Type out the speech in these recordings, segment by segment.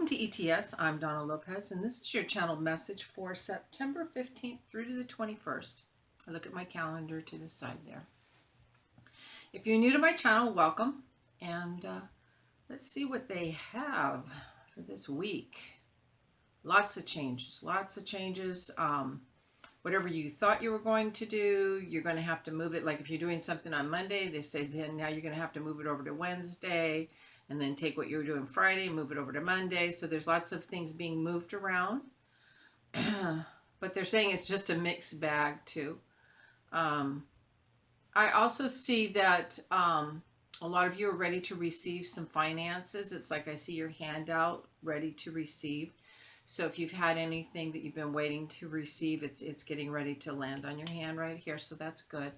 to ETS. I'm Donna Lopez, and this is your channel message for September 15th through to the 21st. I look at my calendar to the side there. If you're new to my channel, welcome, and let's see what they have for this week. Lots of changes, whatever you thought you were going to do, you're going to have to move it. Like if you're doing something on Monday, they say then now you're going to have to move it over to Wednesday, and then take what you were doing Friday and move it over to Monday. So there's lots of things being moved around. But they're saying it's just a mixed bag too. I also see that a lot of you are ready to receive some finances. It's like I see your hand out, ready to receive. So if you've had anything that you've been waiting to receive, it's getting ready to land on your hand right here. So that's good.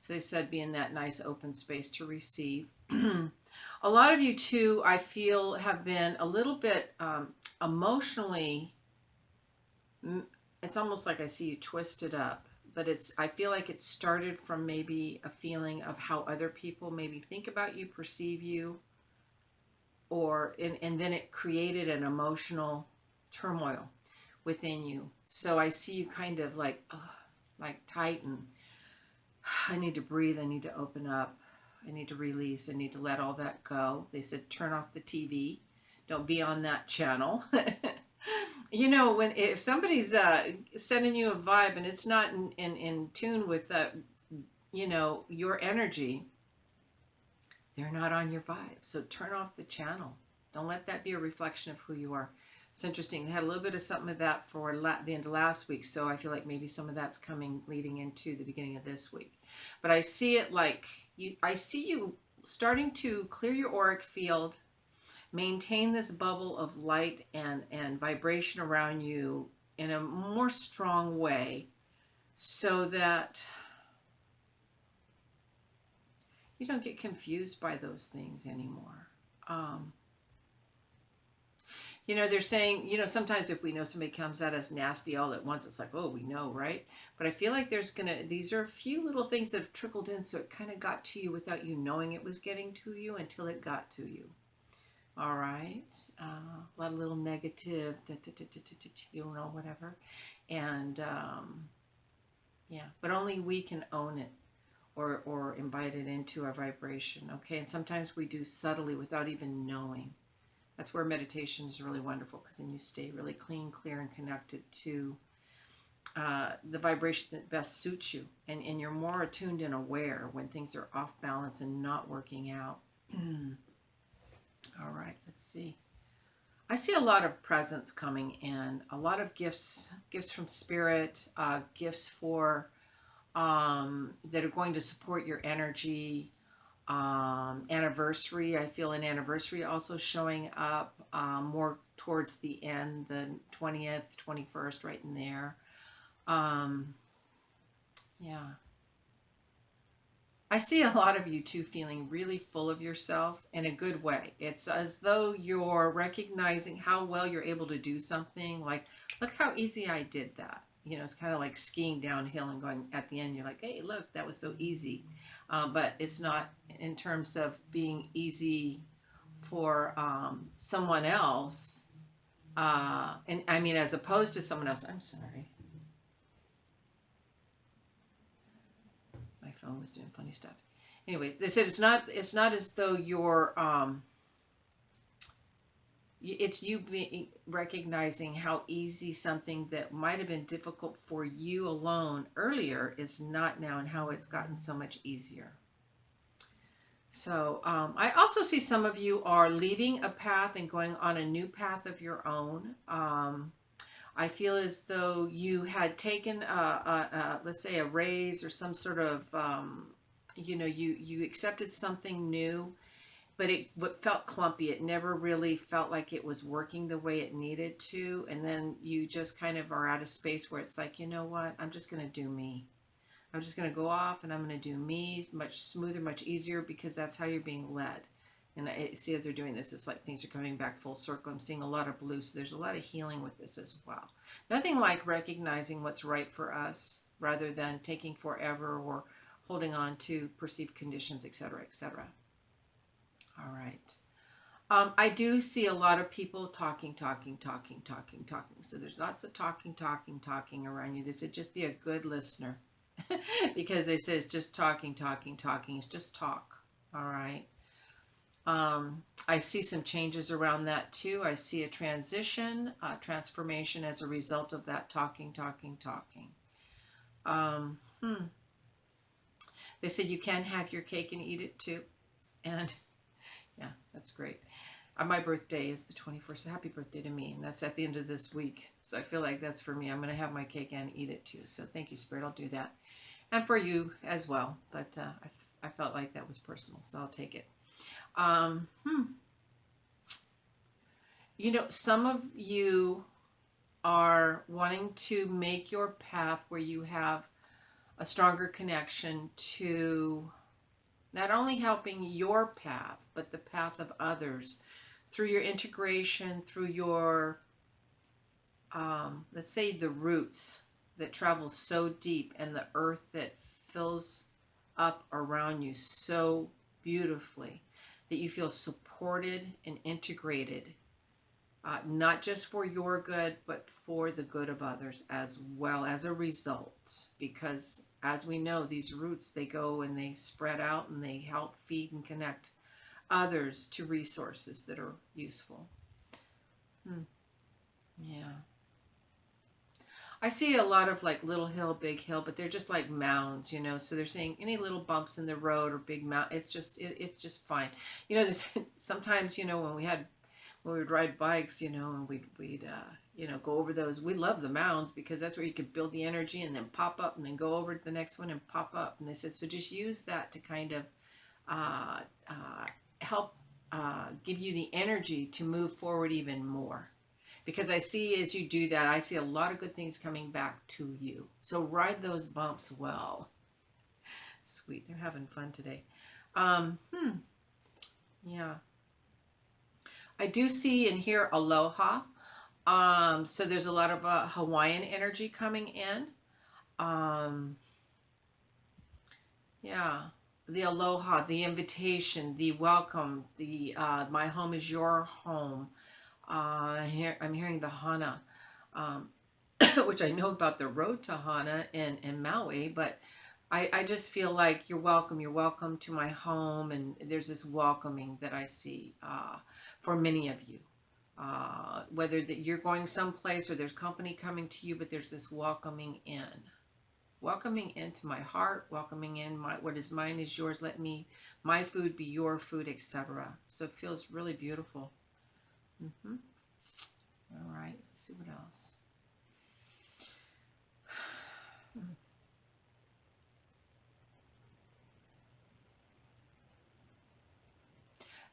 So they said be in that nice open space to receive. A lot of you too, I feel, have been a little bit emotionally, it's almost like I see you twisted up, but I feel like it started from maybe a feeling of how other people maybe think about you, perceive you, and then it created an emotional turmoil within you. So I see you kind of like tighten. I need to breathe. I need to open up. I need to release. I need to let all that go. They said turn off the TV. Don't be on that channel. You know, if somebody's sending you a vibe and it's not in tune with you know, your energy, they're not on your vibe. So turn off the channel. Don't let that be a reflection of who you are. It's interesting. They had a little bit of something of that for the end of last week, so I feel like maybe some of that's coming leading into the beginning of this week. But I see it like I see you starting to clear your auric field, maintain this bubble of light and vibration around you in a more strong way, so that you don't get confused by those things anymore. You know, they're saying, you know, sometimes if we know somebody comes at us nasty all at once, it's like, oh, we know, right? But I feel like these are a few little things that have trickled in, so it kind of got to you without you knowing it was getting to you until it got to you. All right. A lot of little negative, you know, whatever. And yeah, but only we can own it or invite it into our vibration. Okay. And sometimes we do subtly without even knowing. That's where meditation is really wonderful, because then you stay really clean, clear, and connected to the vibration that best suits you. And you're more attuned and aware when things are off balance and not working out. All right, let's see. I see a lot of presents coming in, a lot of gifts from spirit, gifts for that are going to support your energy. Anniversary, I feel an anniversary also showing up more towards the end, the 20th, 21st, right in there. Yeah. I see a lot of you too feeling really full of yourself in a good way. It's as though you're recognizing how well you're able to do something. Like, look how easy I did that. You know, it's kind of like skiing downhill and going at the end, you're like, hey, look, that was so easy. But it's not in terms of being easy for someone else. And I mean, as opposed to someone else. I'm sorry. My phone was doing funny stuff. Anyways, they said it's not as though you're it's you recognizing how easy something that might have been difficult for you alone earlier is not now, and how it's gotten so much easier. So I also see some of you are leaving a path and going on a new path of your own. I feel as though you had taken let's say a raise or some sort of you know, you accepted something new, but it felt clumpy. It never really felt like it was working the way it needed to. And then you just kind of are at a space where it's like, you know what, I'm just going to do me. I'm just going to go off and I'm going to do me, much smoother, much easier, because that's how you're being led. And I see as they're doing this, it's like things are coming back full circle. I'm seeing a lot of blue, so there's a lot of healing with this as well. Nothing like recognizing what's right for us rather than taking forever or holding on to perceived conditions, etc., etc. All right. I do see a lot of people talking, talking, talking, talking, talking. So there's lots of talking, talking, talking around you. They said just be a good listener because they say it's just talking, talking, talking. It's just talk. All right. I see some changes around that too. I see a transition, transformation as a result of that talking, talking, talking. Um, hmm. They said you can have your cake and eat it too. And yeah, that's great. My birthday is the 21st. So happy birthday to me. And that's at the end of this week. So I feel like that's for me. I'm going to have my cake and eat it too. So thank you, Spirit. I'll do that. And for you as well. But I felt like that was personal. So I'll take it. Um, hmm. You know, some of you are wanting to make your path where you have a stronger connection to not only helping your path, but the path of others through your integration, through your, let's say, the roots that travel so deep and the earth that fills up around you so beautifully that you feel supported and integrated, not just for your good, but for the good of others as well as a result. Because as we know, these roots, they go and they spread out and they help feed and connect others to resources that are useful. Yeah. I see a lot of like little hill, big hill, but they're just like mounds, you know. So they're saying any little bumps in the road or big mount, it's just fine. You know, this sometimes, you know, when we would ride bikes, you know, and we'd you know, go over those. We love the mounds because that's where you could build the energy and then pop up and then go over to the next one and pop up. And they said, so just use that to kind of uh, uh, help give you the energy to move forward even more. Because I see as you do that, I see a lot of good things coming back to you. So ride those bumps well. Sweet, they're having fun today. Um, hmm, yeah. I do see and hear aloha. So there's a lot of Hawaiian energy coming in. Um, yeah, the aloha, the invitation, the welcome, the my home is your home. I'm hearing the hana, um, which I know about the road to hana in Maui, but I just feel like you're welcome to my home, and there's this welcoming that I see for many of you. Whether that you're going someplace or there's company coming to you, but there's this welcoming into my heart, welcoming in my what is mine is yours. Let me my food be your food, etc. So it feels really beautiful. Hmm. All right, let's see what else.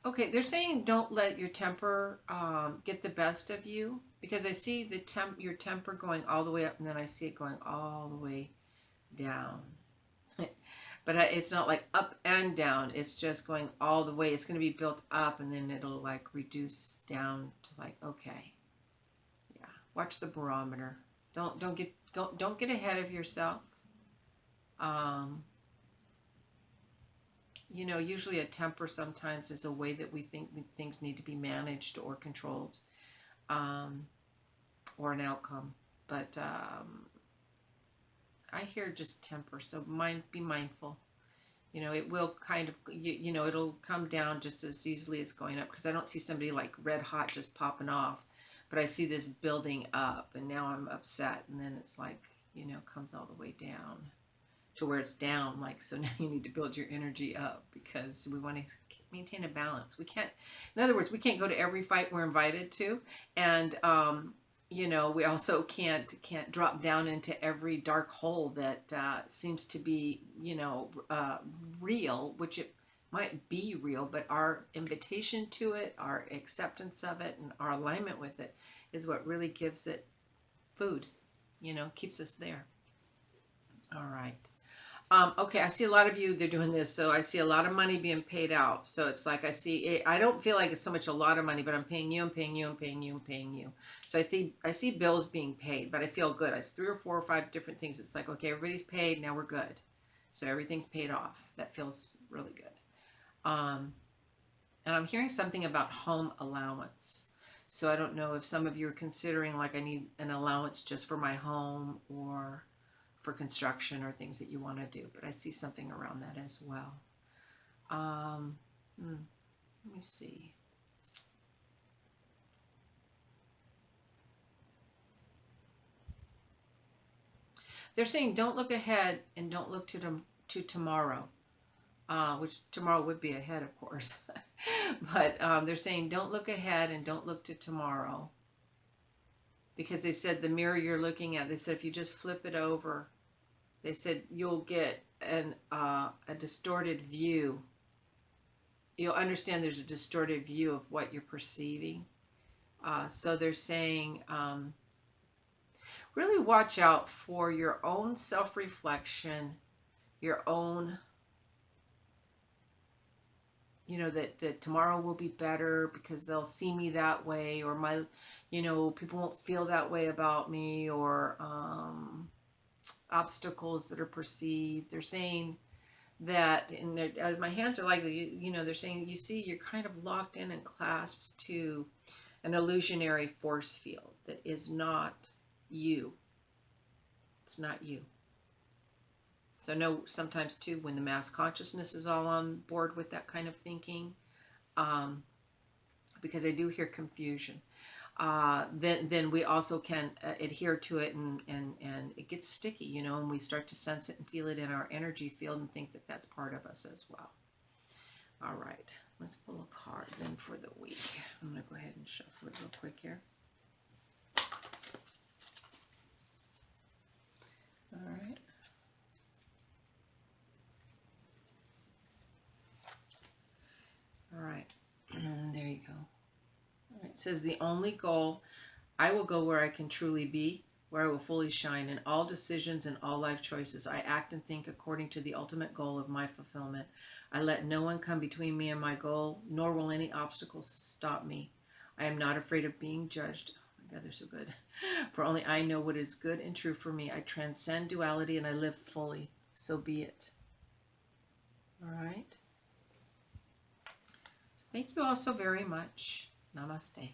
Okay, they're saying don't let your temper get the best of you because I see your temper going all the way up and then I see it going all the way down. But it's not like up and down. It's just going all the way. It's going to be built up and then it'll like reduce down to like okay, yeah. Watch the barometer. Don't get ahead of yourself. Um, you know, usually a temper sometimes is a way that we think that things need to be managed or controlled, um, or an outcome. But I hear just temper, so be mindful. You know, it will kind of, you know, it'll come down just as easily as going up because I don't see somebody like red hot just popping off, but I see this building up, and now I'm upset, and then it's like, you know, comes all the way down to where it's down, like, so now you need to build your energy up because we want to maintain a balance. We can't, in other words, we can't go to every fight we're invited to, and you know, we also can't drop down into every dark hole that seems to be, you know, real, which it might be real, but our invitation to it, our acceptance of it, and our alignment with it is what really gives it food, you know, keeps us there. All right. Okay, I see a lot of you, they're doing this. So I see a lot of money being paid out. So it's like I don't feel like it's so much a lot of money, but I'm paying you, I'm paying you, I'm paying you, I'm paying you. So I see bills being paid, but I feel good. It's 3 or 4 or 5 different things. It's like, okay, everybody's paid, now we're good. So everything's paid off. That feels really good. Um, And I'm hearing something about home allowance. So I don't know if some of you are considering like I need an allowance just for my home or for construction or things that you want to do. But I see something around that as well. Um, let me see. They're saying don't look ahead and don't look to tomorrow, which tomorrow would be ahead, of course. But they're saying don't look ahead and don't look to tomorrow, because they said the mirror you're looking at, they said if you just flip it over, they said you'll get a distorted view. You'll understand there's a distorted view of what you're perceiving. So they're saying really watch out for your own self-reflection, your own, that tomorrow will be better because they'll see me that way, or people won't feel that way about me, or obstacles that are perceived. They're saying that, and as my hands are like, they're saying, you see, you're kind of locked in and clasped to an illusionary force field that is not you. It's not you. So no, sometimes too, when the mass consciousness is all on board with that kind of thinking, because I do hear confusion, then we also can adhere to it, and it gets sticky, and we start to sense it and feel it in our energy field and think that that's part of us as well. All right, let's pull a card then for the week. I'm going to go ahead and shuffle it real quick here. All right. All right, there you go. All right. It says the only goal, I will go where I can truly be, where I will fully shine in all decisions and all life choices. I act and think according to the ultimate goal of my fulfillment. I let no one come between me and my goal, nor will any obstacles stop me. I am not afraid of being judged. Oh my God, they're so good. For only I know what is good and true for me. I transcend duality and I live fully. So be it. All right. Thank you all so very much. Namaste.